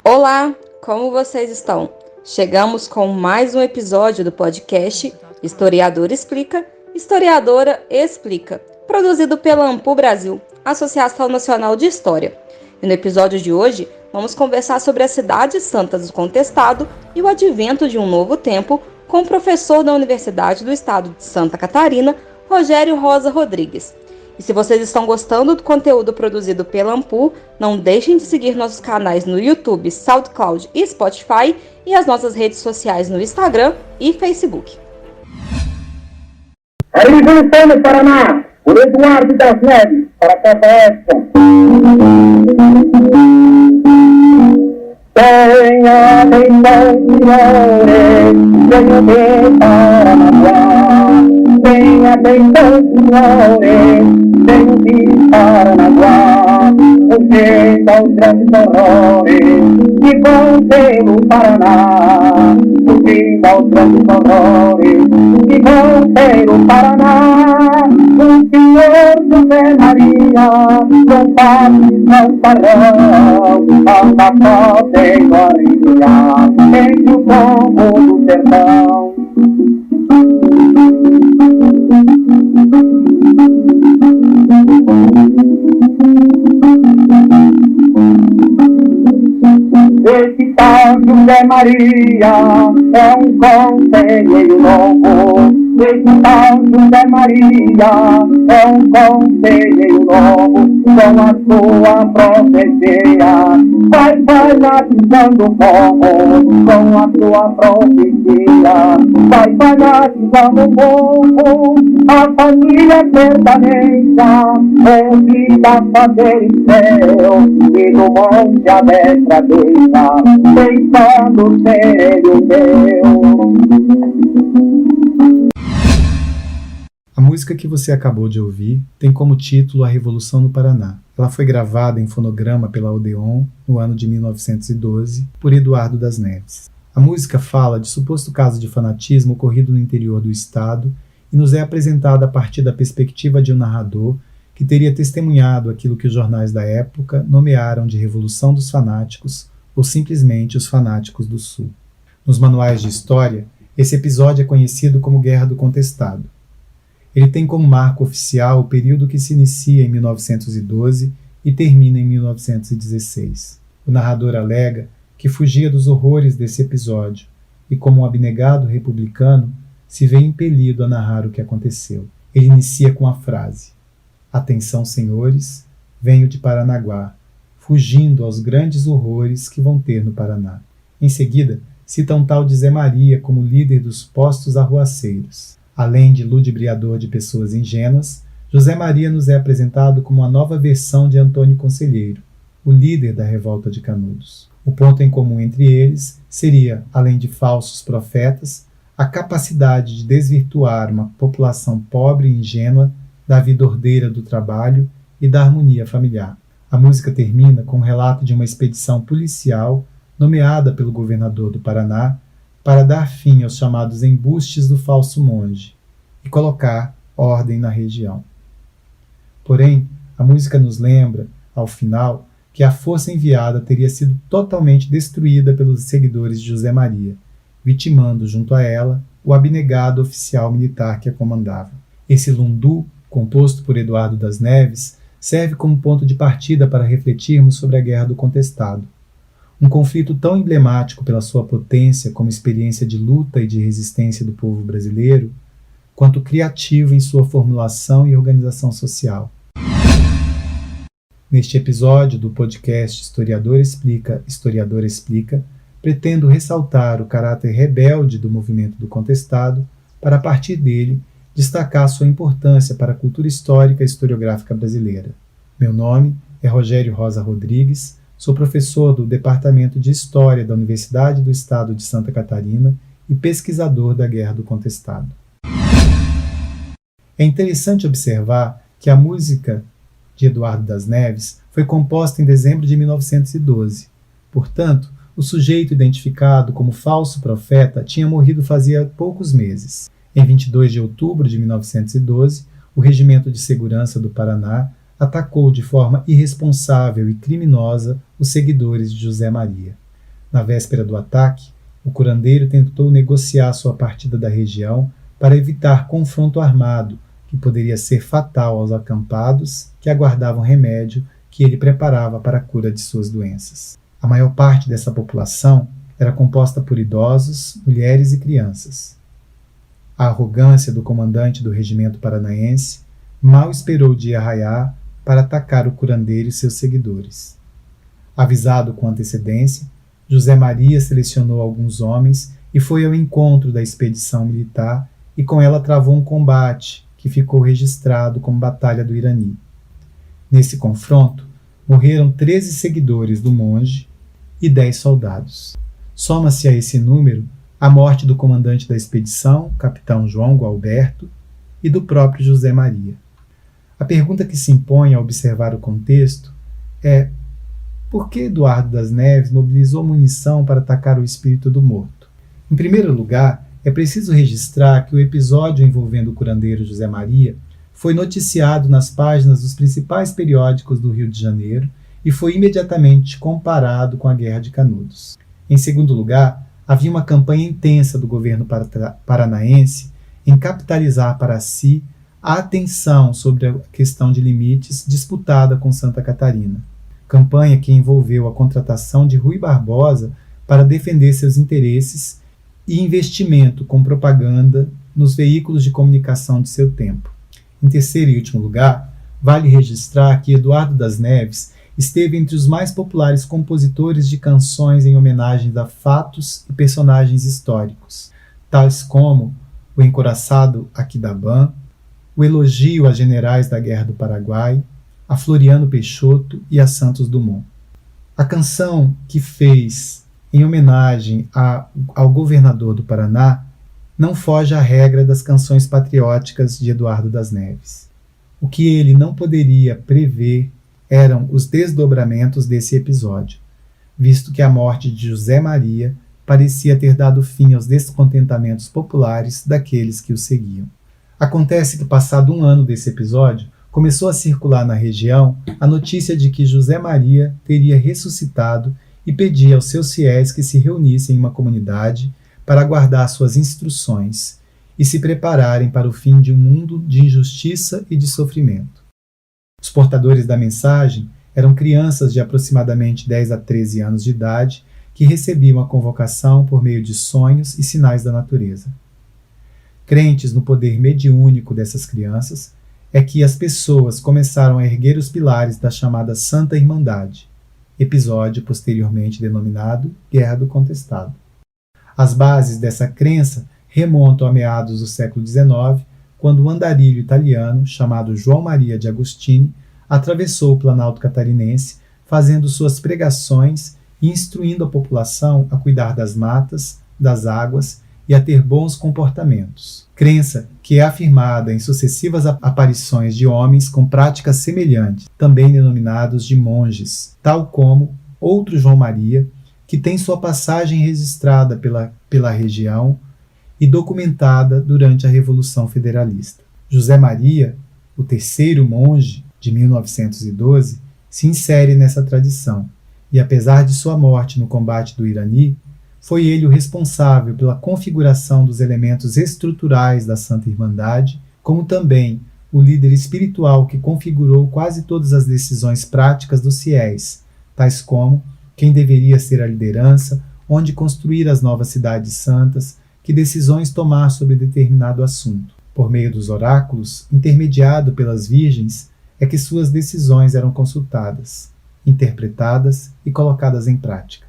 Olá, como vocês estão? Chegamos com mais um episódio do podcast Historiador Explica, Historiadora Explica, produzido pela Ampu Brasil, Associação Nacional de História. E no episódio de hoje, vamos conversar sobre as cidades santas do contestado e o advento de um novo tempo com o professor da Universidade do Estado de Santa Catarina, Rogério Rosa Rodrigues. E se vocês estão gostando do conteúdo produzido pela Ampu, não deixem de seguir nossos canais no YouTube, SoundCloud e Spotify e as nossas redes sociais no Instagram e Facebook. A Revolução no Paraná, por Eduardo das Neves, para a KFS. Tenha atenção, senhores, venho de Paranaguá. Tenha atenção, senhores, venho de Paranaguá. Fugindo aos grandes horrores que vão pelo Paraná. Fugindo aos grandes horrores que vão pelo Paraná. O senhor José Maria, não passe, não parão, anda podendo arriar entre o povo do sertão. Esse tal José Maria é um conselheiro novo. Esse tal José Maria é um conselheiro novo. Com a sua profecia vai fanatizando o povo. Com a sua profecia vai fanatizando o povo. A família sertaneja ouvida fazer céu e no monte a destra deixa, pensando ser o meu. A música que você acabou de ouvir tem como título A Revolução no Paraná. Ela foi gravada em fonograma pela Odeon no ano de 1912 por Eduardo das Neves. A música fala de suposto caso de fanatismo ocorrido no interior do estado e nos é apresentada a partir da perspectiva de um narrador que teria testemunhado aquilo que os jornais da época nomearam de Revolução dos Fanáticos ou simplesmente os Fanáticos do Sul. Nos manuais de história, esse episódio é conhecido como Guerra do Contestado. Ele tem como marco oficial o período que se inicia em 1912 e termina em 1916. O narrador alega que fugia dos horrores desse episódio e, como um abnegado republicano, se vê impelido a narrar o que aconteceu. Ele inicia com a frase: "Atenção, senhores, venho de Paranaguá, fugindo aos grandes horrores que vão ter no Paraná." Em seguida, cita um tal de Zé Maria como líder dos postos arruaceiros. Além de ludibriador de pessoas ingênuas, José Maria nos é apresentado como uma nova versão de Antônio Conselheiro, o líder da revolta de Canudos. O ponto em comum entre eles seria, além de falsos profetas, a capacidade de desvirtuar uma população pobre e ingênua da vida ordeira do trabalho e da harmonia familiar. A música termina com um relato de uma expedição policial nomeada pelo governador do Paraná para dar fim aos chamados embustes do falso monge e colocar ordem na região. Porém, a música nos lembra, ao final, que a força enviada teria sido totalmente destruída pelos seguidores de José Maria, vitimando junto a ela o abnegado oficial militar que a comandava. Esse lundu, composto por Eduardo das Neves, serve como ponto de partida para refletirmos sobre a Guerra do Contestado, um conflito tão emblemático pela sua potência como experiência de luta e de resistência do povo brasileiro, quanto criativo em sua formulação e organização social. Neste episódio do podcast Historiador Explica, Historiadora Explica, pretendo ressaltar o caráter rebelde do movimento do contestado para, a partir dele, destacar sua importância para a cultura histórica e historiográfica brasileira. Meu nome é Rogério Rosa Rodrigues, sou professor do Departamento de História da Universidade do Estado de Santa Catarina e pesquisador da Guerra do Contestado. É interessante observar que a música de Eduardo das Neves foi composta em dezembro de 1912. Portanto, o sujeito identificado como falso profeta tinha morrido fazia poucos meses. Em 22 de outubro de 1912, o Regimento de Segurança do Paraná atacou de forma irresponsável e criminosa os seguidores de José Maria. Na véspera do ataque, o curandeiro tentou negociar sua partida da região para evitar confronto armado, que poderia ser fatal aos acampados que aguardavam remédio que ele preparava para a cura de suas doenças. A maior parte dessa população era composta por idosos, mulheres e crianças. A arrogância do comandante do regimento paranaense mal esperou o dia raiar para atacar o curandeiro e seus seguidores. Avisado com antecedência, José Maria selecionou alguns homens e foi ao encontro da expedição militar e com ela travou um combate que ficou registrado como Batalha do Irani. Nesse confronto, morreram 13 seguidores do monge e 10 soldados. Soma-se a esse número a morte do comandante da expedição, capitão João Gualberto, e do próprio José Maria. A pergunta que se impõe ao observar o contexto é: por que Eduardo das Neves mobilizou munição para atacar o espírito do morto? Em primeiro lugar, é preciso registrar que o episódio envolvendo o curandeiro José Maria foi noticiado nas páginas dos principais periódicos do Rio de Janeiro e foi imediatamente comparado com a Guerra de Canudos. Em segundo lugar, havia uma campanha intensa do governo paranaense em capitalizar para si a atenção sobre a questão de limites disputada com Santa Catarina. Campanha que envolveu a contratação de Rui Barbosa para defender seus interesses e investimento com propaganda nos veículos de comunicação de seu tempo. Em terceiro e último lugar, vale registrar que Eduardo das Neves esteve entre os mais populares compositores de canções em homenagem a fatos e personagens históricos, tais como o Encoraçado Aquidabã, o Elogio a Generais da Guerra do Paraguai, a Floriano Peixoto e a Santos Dumont. A canção que fez em homenagem ao governador do Paraná não foge à regra das canções patrióticas de Eduardo das Neves. O que ele não poderia prever eram os desdobramentos desse episódio, visto que a morte de José Maria parecia ter dado fim aos descontentamentos populares daqueles que o seguiam. Acontece que, passado um ano desse episódio, começou a circular na região a notícia de que José Maria teria ressuscitado e pedia aos seus fiéis que se reunissem em uma comunidade para aguardar suas instruções e se prepararem para o fim de um mundo de injustiça e de sofrimento. Os portadores da mensagem eram crianças de aproximadamente 10 a 13 anos de idade que recebiam a convocação por meio de sonhos e sinais da natureza. Crentes no poder mediúnico dessas crianças, é que as pessoas começaram a erguer os pilares da chamada Santa Irmandade, episódio posteriormente denominado Guerra do Contestado. As bases dessa crença remontam a meados do século XIX, quando o andarilho italiano, chamado João Maria de Agostini, atravessou o Planalto catarinense, fazendo suas pregações e instruindo a população a cuidar das matas, das águas e a ter bons comportamentos. Crença que é afirmada em sucessivas aparições de homens com práticas semelhantes, também denominados de monges, tal como outro João Maria, que tem sua passagem registrada pela região e documentada durante a Revolução Federalista. José Maria, o terceiro monge, de 1912, se insere nessa tradição, e apesar de sua morte no combate do Irani, foi ele o responsável pela configuração dos elementos estruturais da Santa Irmandade, como também o líder espiritual que configurou quase todas as decisões práticas dos fiéis, tais como quem deveria ser a liderança, onde construir as novas cidades santas, que decisões tomar sobre determinado assunto. Por meio dos oráculos, intermediado pelas virgens, é que suas decisões eram consultadas, interpretadas e colocadas em prática.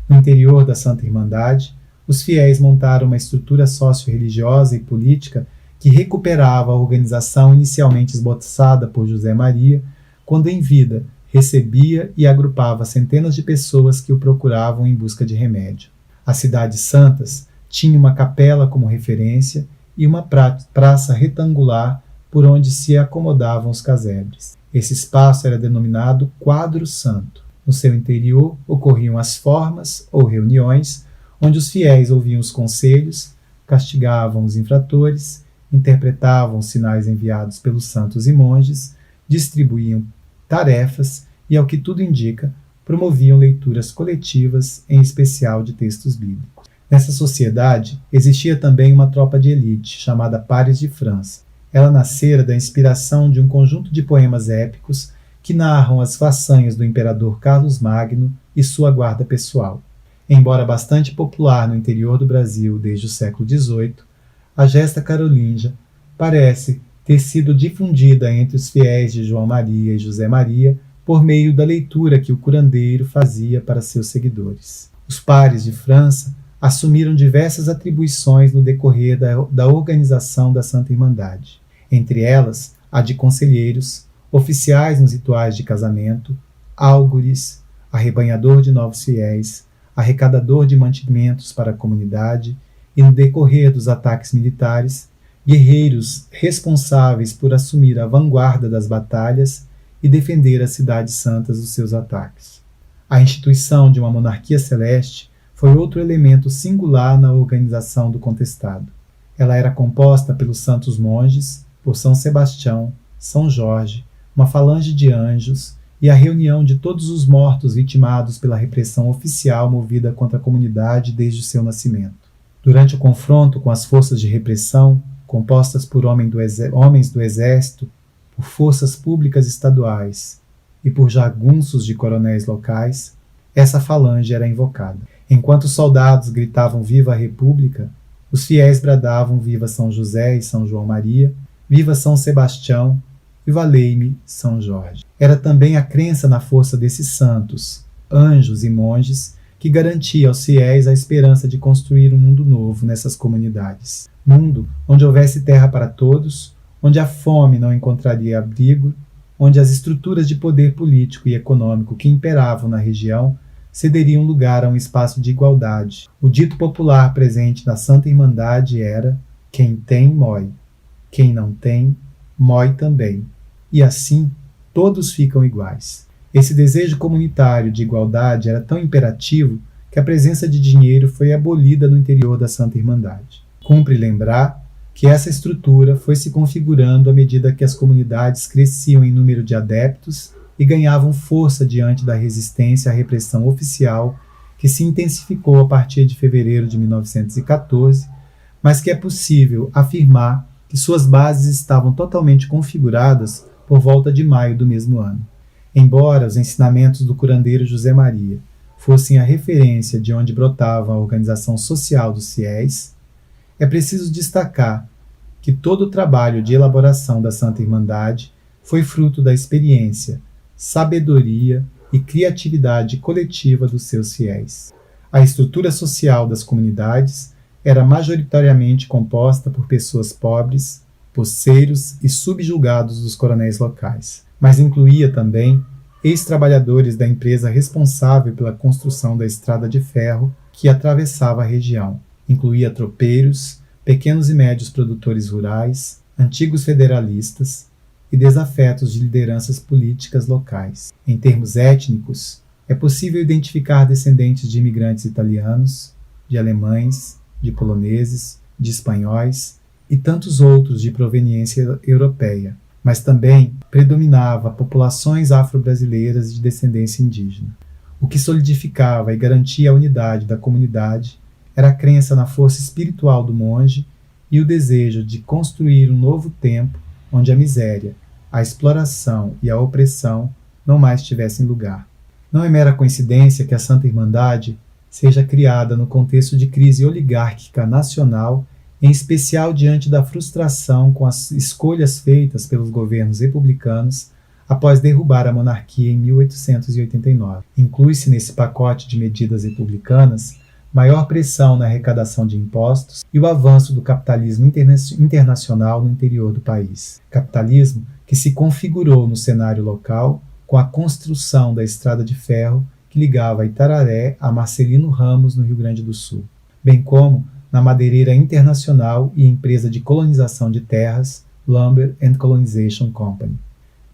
No interior da Santa Irmandade, os fiéis montaram uma estrutura socio-religiosa e política que recuperava a organização inicialmente esboçada por José Maria, quando em vida recebia e agrupava centenas de pessoas que o procuravam em busca de remédio. As cidades santas tinham uma capela como referência e uma praça retangular por onde se acomodavam os casebres. Esse espaço era denominado Quadro Santo. No seu interior ocorriam as formas ou reuniões, onde os fiéis ouviam os conselhos, castigavam os infratores, interpretavam os sinais enviados pelos santos e monges, distribuíam tarefas e, ao que tudo indica, promoviam leituras coletivas, em especial de textos bíblicos. Nessa sociedade, existia também uma tropa de elite, chamada Pares de França. Ela nascera da inspiração de um conjunto de poemas épicos que narram as façanhas do imperador Carlos Magno e sua guarda pessoal. Embora bastante popular no interior do Brasil desde o século XVIII, a gesta carolíngia parece ter sido difundida entre os fiéis de João Maria e José Maria por meio da leitura que o curandeiro fazia para seus seguidores. Os Pares de França assumiram diversas atribuições no decorrer da organização da Santa Irmandade, entre elas a de conselheiros, oficiais nos rituais de casamento, álgures, arrebanhador de novos fiéis, arrecadador de mantimentos para a comunidade e, no decorrer dos ataques militares, guerreiros responsáveis por assumir a vanguarda das batalhas e defender as cidades santas dos seus ataques. A instituição de uma monarquia celeste foi outro elemento singular na organização do contestado. Ela era composta pelos santos monges, por São Sebastião, São Jorge, uma falange de anjos e a reunião de todos os mortos vitimados pela repressão oficial movida contra a comunidade desde o seu nascimento. Durante o confronto com as forças de repressão, compostas por homens do exército, por forças públicas estaduais e por jagunços de coronéis locais, essa falange era invocada. Enquanto os soldados gritavam Viva a República, os fiéis bradavam Viva São José e São João Maria, Viva São Sebastião e valei-me São Jorge. Era também a crença na força desses santos, anjos e monges, que garantia aos fiéis a esperança de construir um mundo novo nessas comunidades. Mundo onde houvesse terra para todos, onde a fome não encontraria abrigo, onde as estruturas de poder político e econômico que imperavam na região cederiam lugar a um espaço de igualdade. O dito popular presente na Santa Irmandade era: quem tem, mói. Quem não tem, mói também. E assim, todos ficam iguais. Esse desejo comunitário de igualdade era tão imperativo que a presença de dinheiro foi abolida no interior da Santa Irmandade. Cumpre lembrar que essa estrutura foi se configurando à medida que as comunidades cresciam em número de adeptos e ganhavam força diante da resistência à repressão oficial que se intensificou a partir de fevereiro de 1914, mas que é possível afirmar que suas bases estavam totalmente configuradas por volta de maio do mesmo ano. Embora os ensinamentos do curandeiro José Maria fossem a referência de onde brotava a organização social dos fiéis, é preciso destacar que todo o trabalho de elaboração da Santa Irmandade foi fruto da experiência, sabedoria e criatividade coletiva dos seus fiéis. A estrutura social das comunidades era majoritariamente composta por pessoas pobres, poceiros e subjugados dos coronéis locais, mas incluía também ex-trabalhadores da empresa responsável pela construção da estrada de ferro que atravessava a região. Incluía tropeiros, pequenos e médios produtores rurais, antigos federalistas e desafetos de lideranças políticas locais. Em termos étnicos, é possível identificar descendentes de imigrantes italianos, de alemães, de poloneses, de espanhóis e tantos outros de proveniência europeia, mas também predominava populações afro-brasileiras de descendência indígena. O que solidificava e garantia a unidade da comunidade era a crença na força espiritual do monge e o desejo de construir um novo tempo onde a miséria, a exploração e a opressão não mais tivessem lugar. Não é mera coincidência que a Santa Irmandade seja criada no contexto de crise oligárquica nacional, em especial diante da frustração com as escolhas feitas pelos governos republicanos após derrubar a monarquia em 1889. Inclui-se nesse pacote de medidas republicanas maior pressão na arrecadação de impostos e o avanço do capitalismo internacional no interior do país. Capitalismo que se configurou no cenário local com a construção da estrada de ferro que ligava Itararé a Marcelino Ramos, no Rio Grande do Sul, bem como na madeireira internacional e empresa de colonização de terras, Lumber and Colonization Company.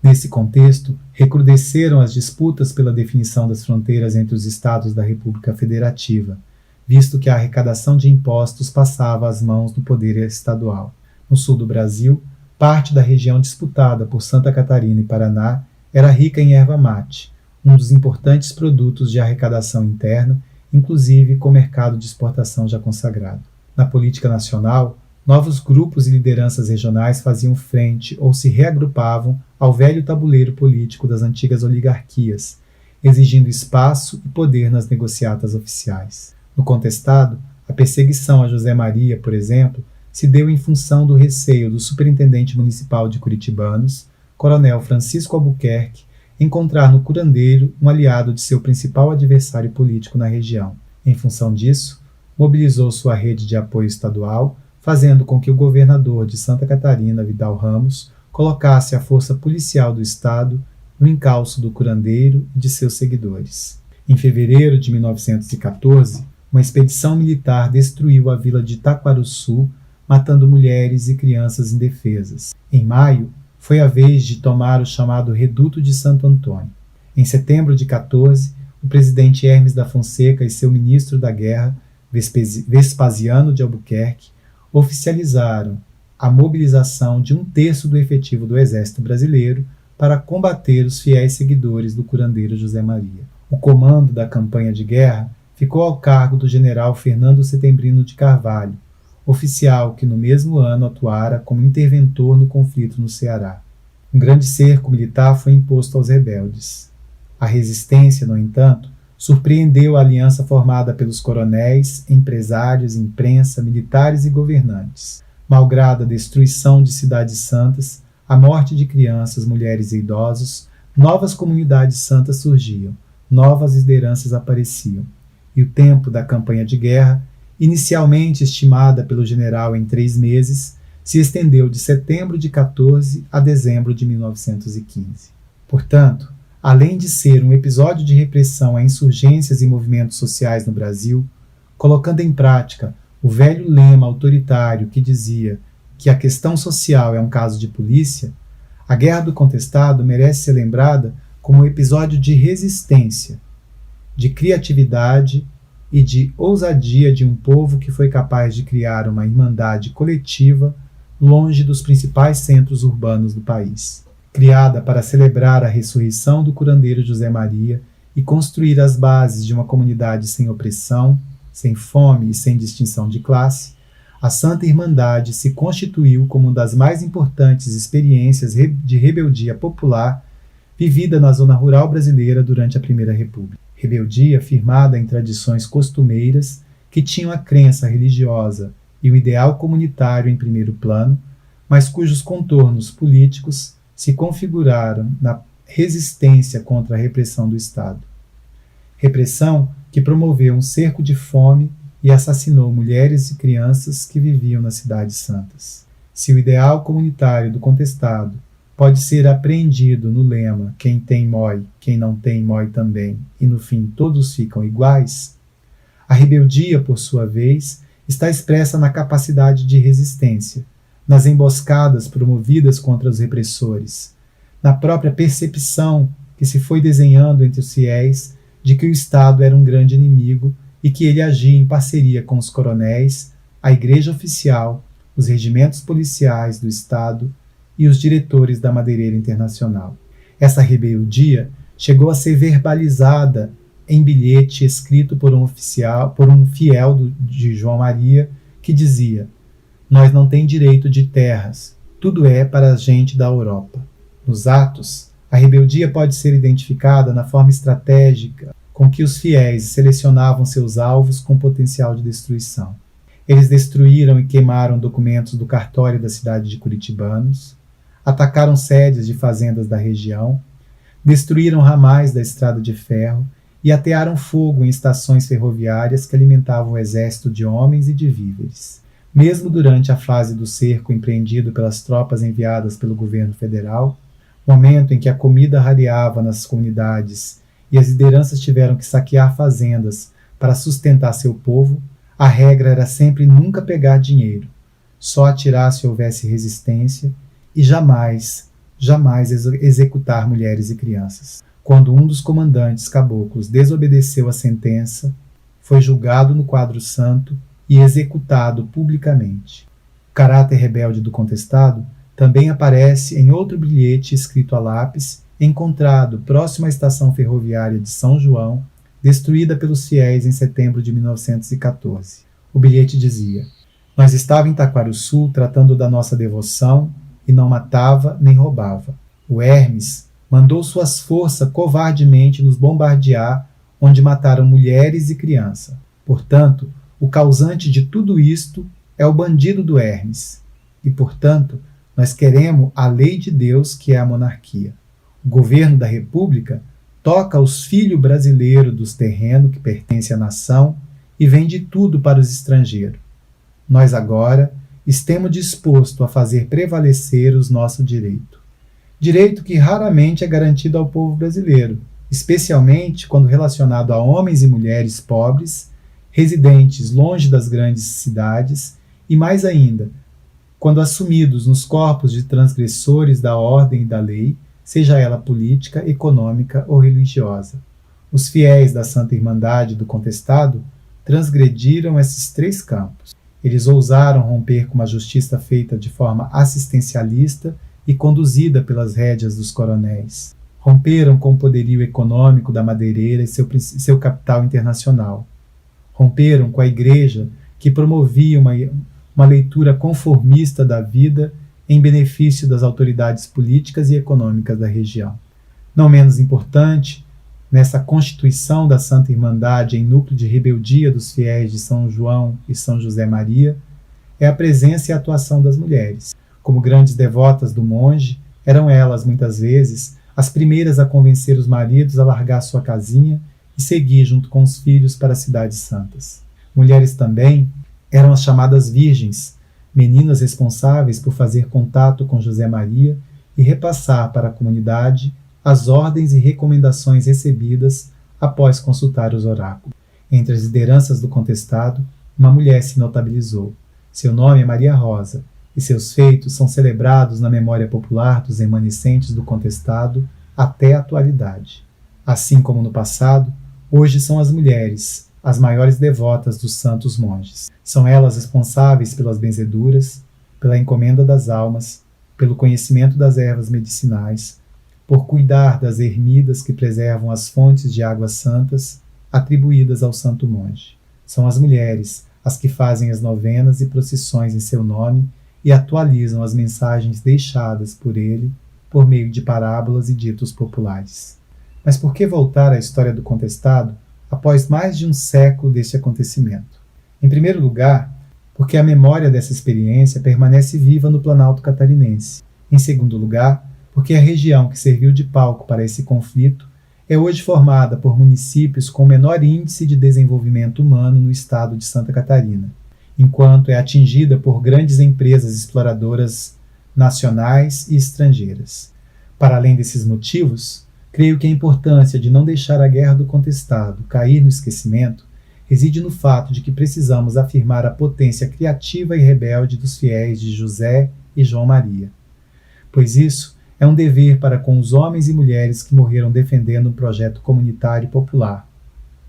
Nesse contexto, recrudesceram as disputas pela definição das fronteiras entre os estados da República Federativa, visto que a arrecadação de impostos passava às mãos do poder estadual. No sul do Brasil, parte da região disputada por Santa Catarina e Paraná era rica em erva mate, um dos importantes produtos de arrecadação interna, inclusive com o mercado de exportação já consagrado. Na política nacional, novos grupos e lideranças regionais faziam frente ou se reagrupavam ao velho tabuleiro político das antigas oligarquias, exigindo espaço e poder nas negociatas oficiais. No contestado, a perseguição a José Maria, por exemplo, se deu em função do receio do superintendente municipal de Curitibanos, coronel Francisco Albuquerque, encontrar no curandeiro um aliado de seu principal adversário político na região. Em função disso, mobilizou sua rede de apoio estadual, fazendo com que o governador de Santa Catarina, Vidal Ramos, colocasse a força policial do estado no encalço do curandeiro e de seus seguidores. Em fevereiro de 1914, uma expedição militar destruiu a vila de Taquarussu, matando mulheres e crianças indefesas. Em maio, foi a vez de tomar o chamado Reduto de Santo Antônio. Em setembro de 14, o presidente Hermes da Fonseca e seu ministro da Guerra, Vespasiano de Albuquerque, oficializaram a mobilização de 1/3 do efetivo do Exército Brasileiro para combater os fiéis seguidores do curandeiro José Maria. O comando da campanha de guerra ficou ao cargo do general Fernando Setembrino de Carvalho, oficial que no mesmo ano atuara como interventor no conflito no Ceará. Um grande cerco militar foi imposto aos rebeldes. A resistência, no entanto, surpreendeu a aliança formada pelos coronéis, empresários, imprensa, militares e governantes. Malgrado a destruição de cidades santas, a morte de crianças, mulheres e idosos, novas comunidades santas surgiam, novas lideranças apareciam, e o tempo da campanha de guerra, inicialmente estimada pelo general em 3 meses, se estendeu de setembro de 14 a dezembro de 1915. Portanto, além de ser um episódio de repressão a insurgências e movimentos sociais no Brasil, colocando em prática o velho lema autoritário que dizia que a questão social é um caso de polícia, a Guerra do Contestado merece ser lembrada como um episódio de resistência, de criatividade e de ousadia de um povo que foi capaz de criar uma irmandade coletiva longe dos principais centros urbanos do país. Criada para celebrar a ressurreição do curandeiro José Maria e construir as bases de uma comunidade sem opressão, sem fome e sem distinção de classe, a Santa Irmandade se constituiu como uma das mais importantes experiências de rebeldia popular vivida na zona rural brasileira durante a Primeira República. Rebeldia firmada em tradições costumeiras que tinham a crença religiosa e o ideal comunitário em primeiro plano, mas cujos contornos políticos se configuraram na resistência contra a repressão do Estado. Repressão que promoveu um cerco de fome e assassinou mulheres e crianças que viviam nas cidades santas. Se o ideal comunitário do contestado pode ser apreendido no lema quem tem mói, quem não tem mói também, e no fim todos ficam iguais, a rebeldia, por sua vez, está expressa na capacidade de resistência, nas emboscadas promovidas contra os repressores, na própria percepção que se foi desenhando entre os fiéis de que o Estado era um grande inimigo e que ele agia em parceria com os coronéis, a Igreja Oficial, os regimentos policiais do Estado e os diretores da Madeireira Internacional. Essa rebeldia chegou a ser verbalizada em bilhete escrito por um fiel de João Maria, que dizia: "Nós não tem direito de terras, tudo é para a gente da Europa." Nos atos, a rebeldia pode ser identificada na forma estratégica com que os fiéis selecionavam seus alvos com potencial de destruição. Eles destruíram e queimaram documentos do cartório da cidade de Curitibanos, atacaram sedes de fazendas da região, destruíram ramais da estrada de ferro e atearam fogo em estações ferroviárias que alimentavam o exército de homens e de víveres. Mesmo durante a fase do cerco empreendido pelas tropas enviadas pelo governo federal, momento em que a comida rareava nas comunidades e as lideranças tiveram que saquear fazendas para sustentar seu povo, a regra era sempre nunca pegar dinheiro, só atirar se houvesse resistência e jamais executar mulheres e crianças. Quando um dos comandantes caboclos desobedeceu a sentença, foi julgado no quadro santo e executado publicamente. O caráter rebelde do contestado também aparece em outro bilhete escrito a lápis encontrado próximo à estação ferroviária de São João, destruída pelos fiéis em setembro de 1914. O bilhete dizia: "Nós estávamos em Taquarussu tratando da nossa devoção e não matava nem roubava. O Hermes mandou suas forças covardemente nos bombardear, onde mataram mulheres e crianças. Portanto, o causante de tudo isto é o bandido do Hermes. E, portanto, nós queremos a lei de Deus, que é a monarquia. O governo da República toca aos filhos brasileiros dos terrenos que pertencem à nação e vende tudo para os estrangeiros. Nós agora estamos dispostos a fazer prevalecer os nossos direitos. Direito que raramente é garantido ao povo brasileiro, especialmente quando relacionado a homens e mulheres pobres, residentes longe das grandes cidades e, mais ainda, quando assumidos nos corpos de transgressores da ordem e da lei, seja ela política, econômica ou religiosa. Os fiéis da Santa Irmandade do Contestado transgrediram esses três campos. Eles ousaram romper com uma justiça feita de forma assistencialista e conduzida pelas rédeas dos coronéis. Romperam com o poderio econômico da madeireira e seu capital internacional. Romperam com a Igreja, que promovia uma leitura conformista da vida em benefício das autoridades políticas e econômicas da região. Não menos importante, nessa constituição da Santa Irmandade em núcleo de rebeldia dos fiéis de São João e São José Maria, é a presença e a atuação das mulheres. Como grandes devotas do monge, eram elas, muitas vezes, as primeiras a convencer os maridos a largar sua casinha e seguir junto com os filhos para as cidades santas. Mulheres também eram as chamadas virgens, meninas responsáveis por fazer contato com José Maria e repassar para a comunidade as ordens e recomendações recebidas após consultar os oráculos. Entre as lideranças do contestado, uma mulher se notabilizou. Seu nome é Maria Rosa, e seus feitos são celebrados na memória popular dos remanescentes do contestado até a atualidade. Assim como no passado, hoje são as mulheres as maiores devotas dos santos monges. São elas responsáveis pelas benzeduras, pela encomenda das almas, pelo conhecimento das ervas medicinais, por cuidar das ermidas que preservam as fontes de águas santas atribuídas ao santo monge. São as mulheres as que fazem as novenas e procissões em seu nome e atualizam as mensagens deixadas por ele por meio de parábolas e ditos populares. Mas por que voltar à história do contestado após mais de um século deste acontecimento? Em primeiro lugar, porque a memória dessa experiência permanece viva no Planalto catarinense. Em segundo lugar, porque a região que serviu de palco para esse conflito é hoje formada por municípios com menor índice de desenvolvimento humano no estado de Santa Catarina, enquanto é atingida por grandes empresas exploradoras nacionais e estrangeiras. Para além desses motivos, creio que a importância de não deixar a Guerra do Contestado cair no esquecimento reside no fato de que precisamos afirmar a potência criativa e rebelde dos fiéis de José e João Maria. Pois isso é um dever para com os homens e mulheres que morreram defendendo um projeto comunitário e popular,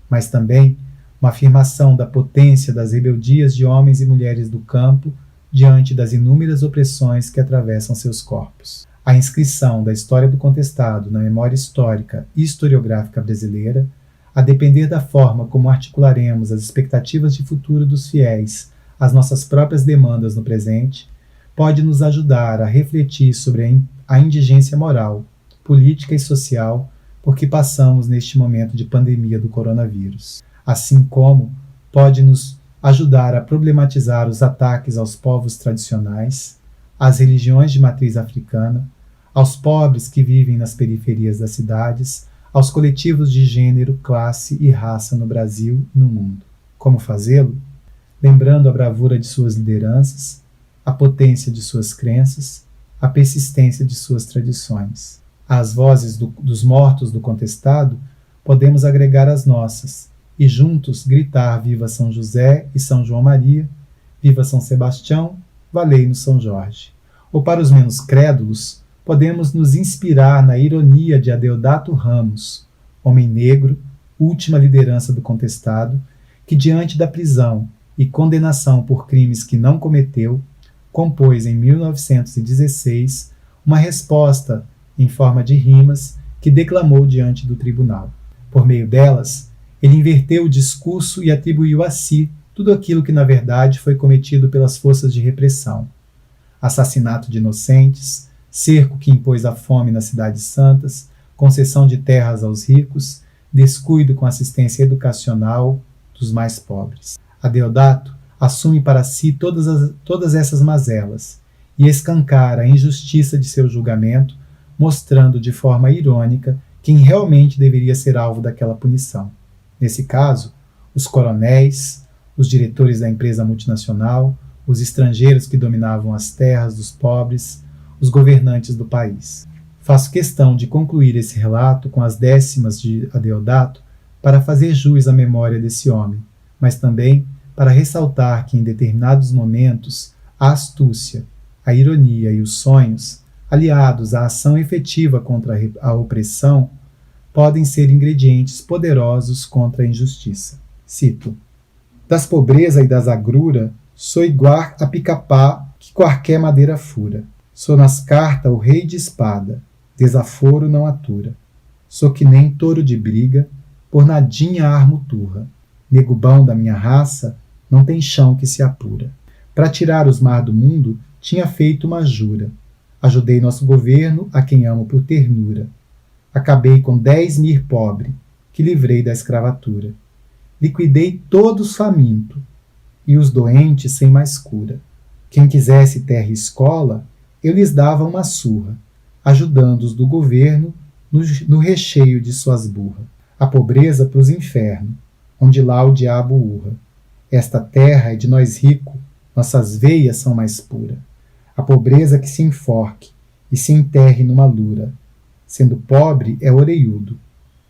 mas também uma afirmação da potência das rebeldias de homens e mulheres do campo diante das inúmeras opressões que atravessam seus corpos. A inscrição da história do contestado na memória histórica e historiográfica brasileira, a depender da forma como articularemos as expectativas de futuro dos fiéis às nossas próprias demandas no presente, pode nos ajudar a refletir sobre a indigência moral, política e social por que passamos neste momento de pandemia do coronavírus, assim como pode nos ajudar a problematizar os ataques aos povos tradicionais, às religiões de matriz africana, aos pobres que vivem nas periferias das cidades, aos coletivos de gênero, classe e raça no Brasil e no mundo. Como fazê-lo? Lembrando a bravura de suas lideranças, a potência de suas crenças, a persistência de suas tradições. Às vozes dos mortos do contestado, podemos agregar as nossas, e juntos gritar viva São José e São João Maria, viva São Sebastião, valei-nos São Jorge. Ou para os menos crédulos, podemos nos inspirar na ironia de Adeodato Ramos, homem negro, última liderança do contestado, que diante da prisão e condenação por crimes que não cometeu, compôs em 1916 uma resposta em forma de rimas que declamou diante do tribunal. Por meio delas, ele inverteu o discurso e atribuiu a si tudo aquilo que na verdade foi cometido pelas forças de repressão. Assassinato de inocentes, cerco que impôs a fome nas cidades santas, concessão de terras aos ricos, descuido com assistência educacional dos mais pobres. Adeodato assume para si todas essas mazelas e escancara a injustiça de seu julgamento, mostrando de forma irônica quem realmente deveria ser alvo daquela punição. Nesse caso, os coronéis, os diretores da empresa multinacional, os estrangeiros que dominavam as terras dos pobres, os governantes do país. Faço questão de concluir esse relato com as décimas de Adeodato para fazer jus à memória desse homem, mas também para ressaltar que em determinados momentos a astúcia, a ironia e os sonhos, aliados à ação efetiva contra a opressão, podem ser ingredientes poderosos contra a injustiça. Cito: das pobreza e das agrura, sou igual a pica-pá que qualquer madeira fura. Sou nas cartas o rei de espada, desaforo não atura. Sou que nem touro de briga, por nadinha armo turra. Nego bão da minha raça, não tem chão que se apura. Para tirar os mar do mundo, tinha feito uma jura. Ajudei nosso governo, a quem amo por ternura. Acabei com 10.000 pobre, que livrei da escravatura. Liquidei todos faminto, e os doentes sem mais cura. Quem quisesse terra e escola, eu lhes dava uma surra, ajudando-os do governo no recheio de suas burras. A pobreza pros infernos, onde lá o diabo urra. Esta terra é de nós rico, nossas veias são mais pura. A pobreza que se enforque e se enterre numa lura. Sendo pobre é oreiudo,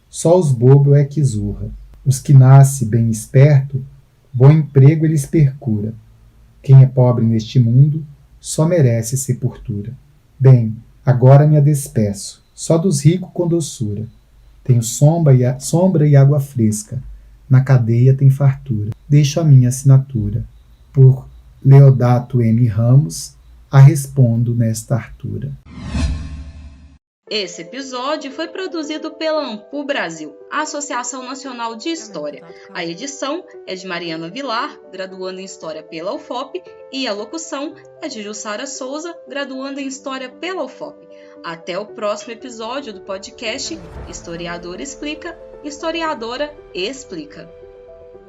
só os bobos é que zurra. Os que nasce bem esperto, bom emprego eles percura. Quem é pobre neste mundo, só merece sepultura. Bem, agora me despeço, só dos ricos com doçura. Tenho sombra e água fresca, na cadeia tem fartura. Deixo a minha assinatura. Por Leodato M. Ramos, a respondo nesta hartura. Esse episódio foi produzido pela Ampu Brasil, a Associação Nacional de História. A edição é de Mariana Vilar, graduanda em História pela UFOP, e a locução é de Jussara Souza, graduanda em História pela UFOP. Até o próximo episódio do podcast Historiador Explica, Historiadora Explica.